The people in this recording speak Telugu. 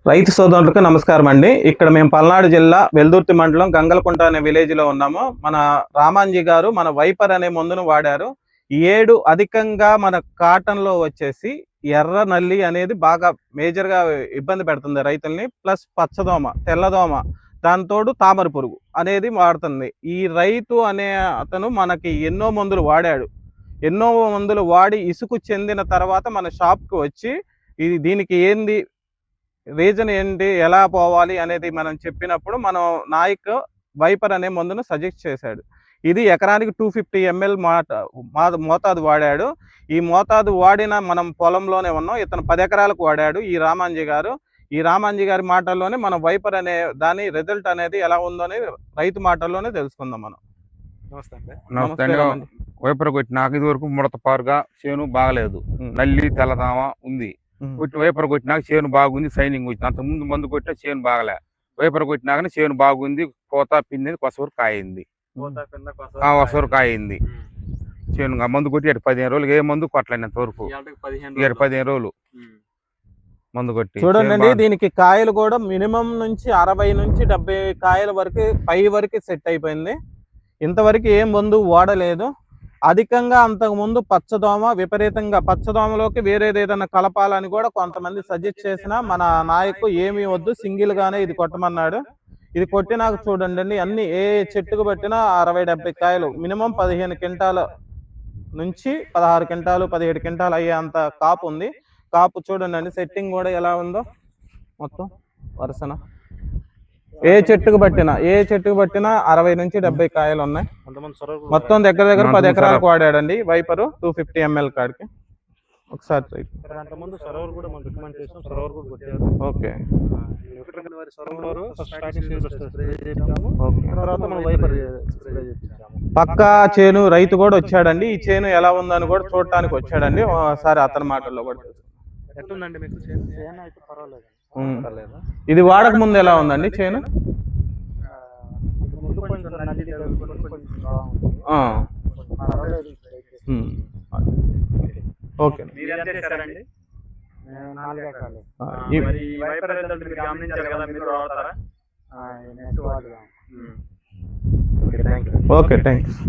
రైతు సోదరులకు నమస్కారం అండి. ఇక్కడ మేము పల్నాడు జిల్లా వెల్దుర్తి మండలం గంగలకుంట అనే విలేజ్ లో ఉన్నాము. మన రామాంజీ గారు మన వైపర్ అనే మందును వాడారు. ఈ ఏడు అధికంగా మన కాటన్ లో వచ్చేసి ఎర్ర నల్లి అనేది బాగా మేజర్ గా ఇబ్బంది పెడుతుంది రైతుల్ని. ప్లస్ పచ్చదోమ, తెల్లదోమ, దానితోడు తామర పురుగు అనేది వాడుతుంది. ఈ రైతు అనే అతను మనకి ఎన్నో మందులు వాడాడు. ఎన్నో మందులు వాడి ఇసుకు చెందిన తర్వాత మన షాప్ కు వచ్చి దీనికి ఏంది రీజన్ ఏంటి, ఎలా పోవాలి అనేది మనం చెప్పినప్పుడు మనం నాయక్ వైపర్ అనే మందును సజెస్ట్ చేశాడు. ఇది ఎకరానికి 250 ml మోతాదు వాడాడు. ఈ మోతాదు వాడిన మనం పొలంలోనే ఉన్నాం. ఇతను 10 ఎకరాలకు వాడాడు ఈ రామాంజీ గారు. ఈ రామాంజీ గారి మాటల్లోనే మనం వైపర్ అనే దాని రిజల్ట్ అనేది ఎలా ఉందో అనేది రైతు మాటల్లోనే తెలుసుకుందాం మనం. నమస్తే అండి. వైపర్ కొట్టినాక ఇది వరకు ముడత పారుగా చేను బాగలేదు, నల్లి తెల్లదామ ఉంది. వైపర్ కొట్టినాక చేను బాగుంది, సైనింగ్ వచ్చింది. అంత ముందు మందు కొట్టినా చేను బాగలే. వైపర్ కొట్టినాకనే చేను బాగుంది, కోత పిండి కొసవరు కాయింది, కొసవరు కాయింది చేను. మందు కొట్టి 15 రోజులు ఏ మందు కొట్టలేనంత వరకు 15 రోజులు మందు కొట్టి చూడండి. దీనికి కాయలు కూడా మినిమం నుంచి 60 నుంచి 70 కాయల వరకు పై వరకు సెట్ అయిపోయింది. ఇంతవరకు ఏం మందు వాడలేదు. అధికంగా అంతకుముందు పచ్చదోమ, విపరీతంగా పచ్చదోమలోకి వేరేది ఏదైనా కలపాలని కూడా కొంతమంది సజెస్ట్ చేసిన మన నాయకు ఏమీ వద్దు, సింగిల్ గానే ఇది కొట్టమన్నాడు. ఇది కొట్టినాక చూడండి, అన్ని ఏ చెట్టుకు పట్టినా 60-70 కాయలు, మినిమం 15 క్వింటాల నుంచి 16 క్వింటాలు 17 క్వింటాలు అయ్యే అంత కాపు ఉంది. కాపు చూడండి, సెట్టింగ్ కూడా ఎలా ఉందో మొత్తం వరుసన. ఏ చెట్టుకు పట్టినా 60 నుంచి 70 కాయలు ఉన్నాయి. మొత్తం దగ్గర 10 ఎకరాలకు వాడాడండి వైపరు 250 ml కాడికి. ఒకసారి ఓకే పక్కా చేను రైతు కూడా వచ్చాడండి. ఈ చేను ఎలా ఉందని కూడా చూడటానికి వచ్చాడండి. ఒకసారి అతని మాటల్లో కూడా ఎట్లుందండి మీకు చేను? అయితే పర్వాలేదు. ఇది వాడక ముందు ఎలా ఉందండి చేను? ఓకే. Okay, thanks.